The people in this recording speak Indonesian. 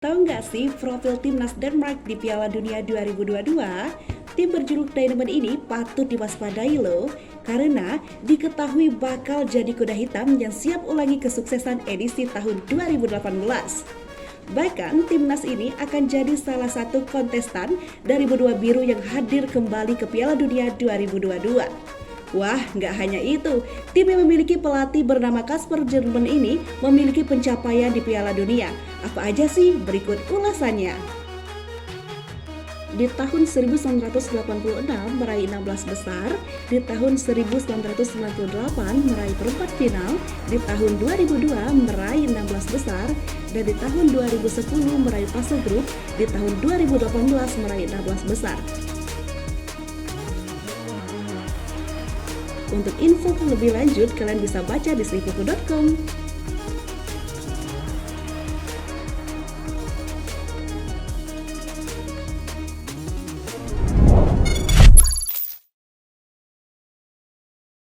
Tahu nggak sih profil timnas Denmark di Piala Dunia 2022? Tim berjuluk Dynamon ini patut diwaspadai loh, karena diketahui bakal jadi kuda hitam yang siap ulangi kesuksesan edisi tahun 2018. Bahkan timnas ini akan jadi salah satu kontestan dari benua biru yang hadir kembali ke Piala Dunia 2022. Wah, nggak hanya itu, tim yang memiliki pelatih bernama Kasper Jerman ini memiliki pencapaian di Piala Dunia. Apa aja sih? Berikut ulasannya. Di tahun 1986 meraih 16 besar, di tahun 1998 meraih perempat final, di tahun 2002 meraih 16 besar, dan di tahun 2010 meraih fase grup, di tahun 2018 meraih 16 besar. Untuk info lebih lanjut, kalian bisa baca di slipuku.com.